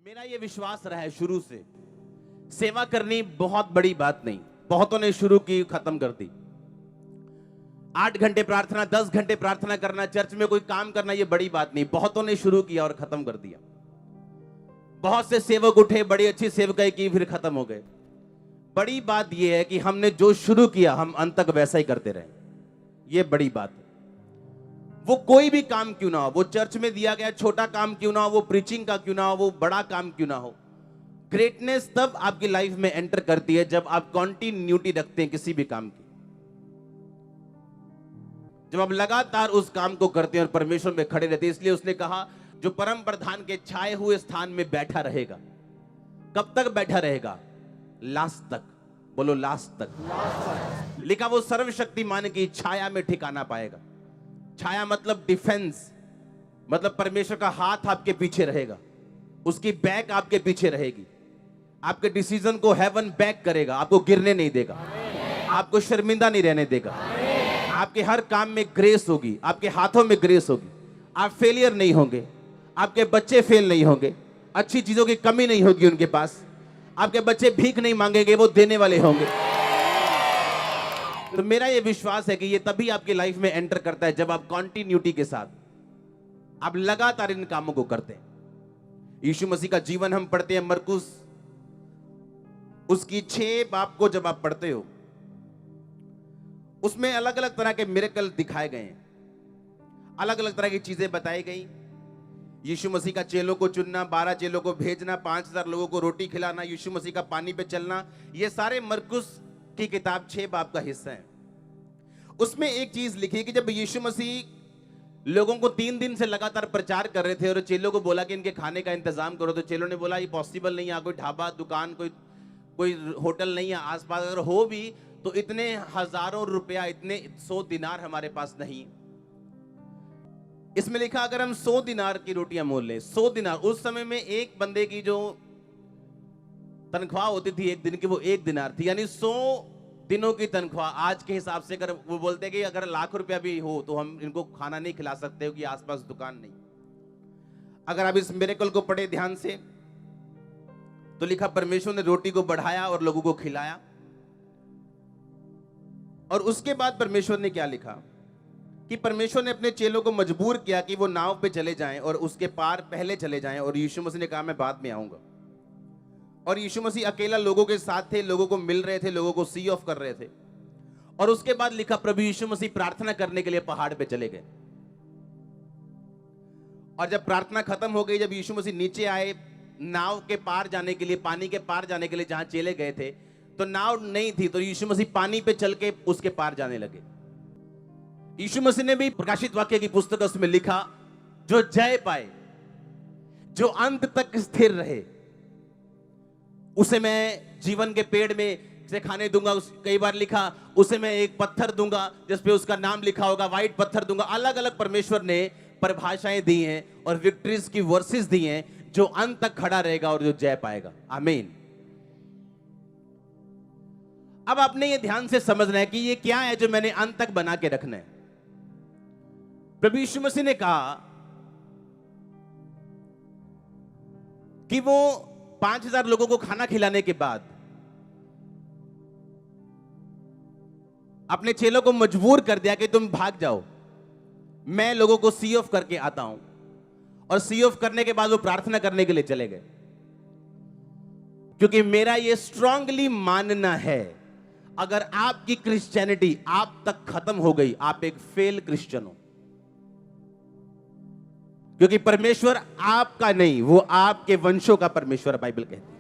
मेरा ये विश्वास रहा है शुरू से, सेवा करनी बहुत बड़ी बात नहीं। बहुतों ने शुरू की, खत्म कर दी। 8 घंटे प्रार्थना, 10 घंटे प्रार्थना करना, चर्च में कोई काम करना, ये बड़ी बात नहीं। बहुतों ने शुरू किया और खत्म कर दिया। बहुत से सेवक उठे, बड़ी अच्छी सेवकाई की, फिर खत्म हो गए। बड़ी बात यह है कि हमने जो शुरू किया हम अंत तक वैसा ही करते रहे। ये बड़ी बात है। वो कोई भी काम क्यों ना हो, वो चर्च में दिया गया छोटा काम क्यों ना हो, वो प्रीचिंग का क्यों ना हो, वो बड़ा काम क्यों ना हो, ग्रेटनेस तब आपकी लाइफ में एंटर करती है जब आप कॉन्टिन्यूटी रखते हैं किसी भी काम की। जब आप लगातार उस काम को करते हैं और परमेश्वर में खड़े रहते हैं। इसलिए उसने कहा, जो परम प्रधान के छाए हुए स्थान में बैठा रहेगा। कब तक बैठा रहेगा? लास्ट तक। बोलो लास्ट तक। लिखा, वो सर्वशक्तिमान की छाया में ठिकाना पाएगा। छाया मतलब डिफेंस, मतलब परमेश्वर का हाथ आपके पीछे रहेगा, उसकी बैक आपके पीछे रहेगी, आपके डिसीजन को हेवन बैक करेगा, आपको गिरने नहीं देगा, आपको शर्मिंदा नहीं रहने देगा, आपके हर काम में ग्रेस होगी, आपके हाथों में ग्रेस होगी, आप फेलियर नहीं होंगे, आपके बच्चे फेल नहीं होंगे, अच्छी चीजों की कमी नहीं होगी उनके पास, आपके बच्चे भीख नहीं मांगेंगे, वो देने वाले होंगे। तो मेरा ये विश्वास है कि ये तभी आपकी लाइफ में एंटर करता है जब आप कॉन्टिन्यूटी के साथ आप लगातार इन कामों को करते हैं। यीशु मसीह का जीवन हम पढ़ते हैं मरकुस उसकी 6 बाब को जब आप पढ़ते हो, उसमें अलग अलग तरह के मिरेकल दिखाए गए हैं, अलग अलग तरह की चीजें बताई गई। यीशु मसीह का चेलों को चुनना, 12 चेलों को भेजना, 5000 लोगों को रोटी खिलाना, यीशु मसीह का पानी पे चलना, ये सारे मरकुस की किताब 6 बाब का हिस्सा है। उसमें एक चीज लिखी है कि जब यीशु मसीह लोगों को 3 दिन से लगातार प्रचार कर रहे थे और चेलों को बोला कि इनके खाने का इंतजाम करो, तो चेलों ने बोला ये पॉसिबल नहीं है, कोई ढाबा, दुकान, कोई होटल नहीं है आसपास, अगर हो भी तो इतने हजारों रुपया, इतने 100 दिनार हमारे पास नहीं। इसमें लिखा, अगर हम 100 दिनार की रोटियां मोल लें, 100 दिनार उस समय में एक बंदे की जो तनख्वाह होती थी एक दिन की, वो 1 दिनार थी, यानी 100 दिनों की तनख्वाह। आज के हिसाब से अगर वो बोलते हैं कि अगर लाख रुपया भी हो तो हम इनको खाना नहीं खिला सकते हो कि आसपास दुकान नहीं। अगर आप इस मिरेकल को पढ़े ध्यान से तो लिखा, परमेश्वर ने रोटी को बढ़ाया और लोगों को खिलाया। और उसके बाद परमेश्वर ने क्या लिखा कि परमेश्वर ने अपने चेलों को मजबूर किया कि वो नाव पे चले जाएं और उसके पार पहले चले जाएं, और यीशु मसीह ने कहा मैं बाद में आऊंगा। और यीशु मसीह अकेला लोगों के साथ थे, लोगों को मिल रहे थे, लोगों को सी ऑफ कर रहे थे। और उसके बाद लिखा, प्रभु यीशु मसीह प्रार्थना करने के लिए पहाड़ पे चले गए। और जब प्रार्थना खत्म हो गई, जब यीशु मसीह नीचे आए नाव के पार जाने के लिए, पानी के पार जाने के लिए, जहां चेले गए थे, तो नाव नहीं थी, तो यीशु मसीह पानी पे चल के उसके पार जाने लगे। यीशु मसीह ने भी प्रकाशित वाक्य की पुस्तक उसमें लिखा, जो जय पाए, जो अंत तक स्थिर रहे, उसे मैं जीवन के पेड़ में से खाने दूंगा। कई बार लिखा, उसे मैं एक पत्थर दूंगा जिस पे उसका नाम लिखा होगा, व्हाइट पत्थर दूंगा। अलग अलग परमेश्वर ने परिभाषाएं दी हैं और विक्ट्रीज की वर्सेस दी हैं, जो अंत तक खड़ा रहेगा और जो जय पाएगा। आमीन। अब आपने ये ध्यान से समझना है कि ये क्या है जो मैंने अंत तक बना के रखना है। प्रभु यीशु मसीह ने कहा कि वो 5000 लोगों को खाना खिलाने के बाद अपने चेलों को मजबूर कर दिया कि तुम भाग जाओ, मैं लोगों को सी ऑफ करके आता हूं। और सी ऑफ करने के बाद वो प्रार्थना करने के लिए चले गए। क्योंकि मेरा ये स्ट्रांगली मानना है, अगर आपकी क्रिश्चियनिटी आप तक खत्म हो गई, आप एक फेल क्रिश्चियन हो। क्योंकि परमेश्वर आपका नहीं, वो आपके वंशों का परमेश्वर, बाइबल कहती है।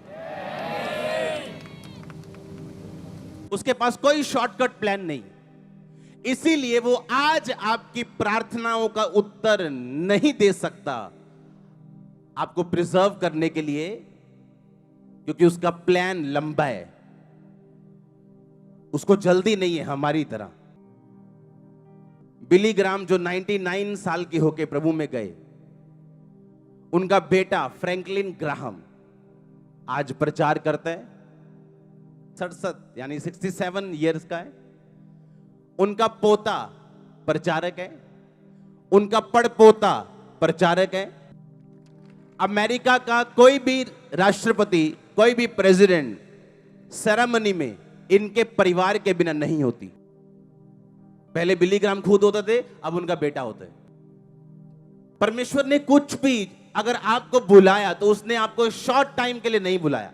उसके पास कोई शॉर्टकट प्लान नहीं। इसीलिए वो आज आपकी प्रार्थनाओं का उत्तर नहीं दे सकता, आपको प्रिजर्व करने के लिए, क्योंकि उसका प्लान लंबा है, उसको जल्दी नहीं है हमारी तरह। बिली ग्राम जो 99 साल की होके प्रभु में गए, उनका बेटा फ्रैंकलिन ग्राहम आज प्रचार करता है, 67 यानी 67 इयर्स का है। उनका पोता प्रचारक है, उनका पड़पोता प्रचारक है। अमेरिका का कोई भी राष्ट्रपति, कोई भी प्रेसिडेंट सेरेमनी में इनके परिवार के बिना नहीं होती। पहले बिली ग्राम खुद होते थे, अब उनका बेटा होता है। परमेश्वर ने कुछ भी अगर आपको बुलाया तो उसने आपको शॉर्ट टाइम के लिए नहीं बुलाया।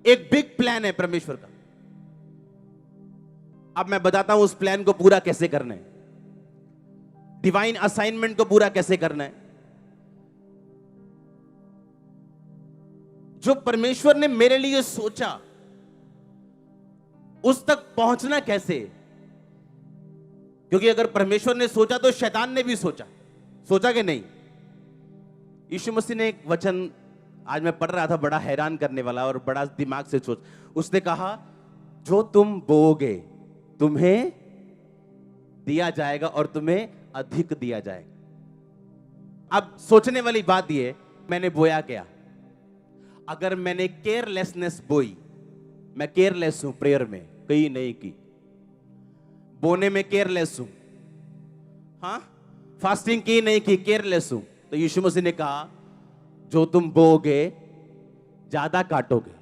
एक बिग प्लान है परमेश्वर का। अब मैं बताता हूं उस प्लान को पूरा कैसे करना है, डिवाइन असाइनमेंट को पूरा कैसे करना है। जो परमेश्वर ने मेरे लिए सोचा उस तक पहुंचना कैसे, क्योंकि अगर परमेश्वर ने सोचा तो शैतान ने भी सोचा कि नहीं। यीशु मसीह ने एक वचन आज मैं पढ़ रहा था, बड़ा हैरान करने वाला और बड़ा दिमाग से सोच। उसने कहा जो तुम बोओगे तुम्हें दिया जाएगा और तुम्हें अधिक दिया जाएगा। अब सोचने वाली बात यह, मैंने बोया क्या? अगर मैंने केयरलेसनेस बोई, मैं केयरलेस हूं प्रेयर में, कहीं नहीं की, बोने में केयरलेस हूं, हाँ फास्टिंग की नहीं की, केयरलेस हूं, तो यीशु मसीह ने कहा जो तुम बोओगे ज्यादा काटोगे।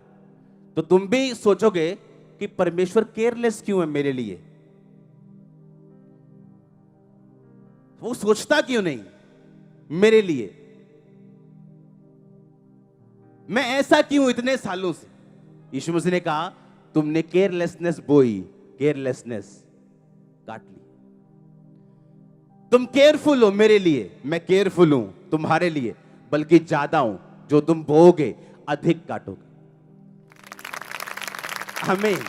तो तुम भी सोचोगे कि परमेश्वर केयरलेस क्यों है मेरे लिए, वो सोचता क्यों नहीं मेरे लिए, मैं ऐसा क्यों इतने सालों से। यीशु मसीह ने कहा तुमने केयरलेसनेस बोई, केयरलेसनेस काट ली। तुम केयरफुल हो मेरे लिए, मैं केयरफुल हूं तुम्हारे लिए, बल्कि ज्यादा हूं, जो तुम बोओगे अधिक काटोगे। आमीन।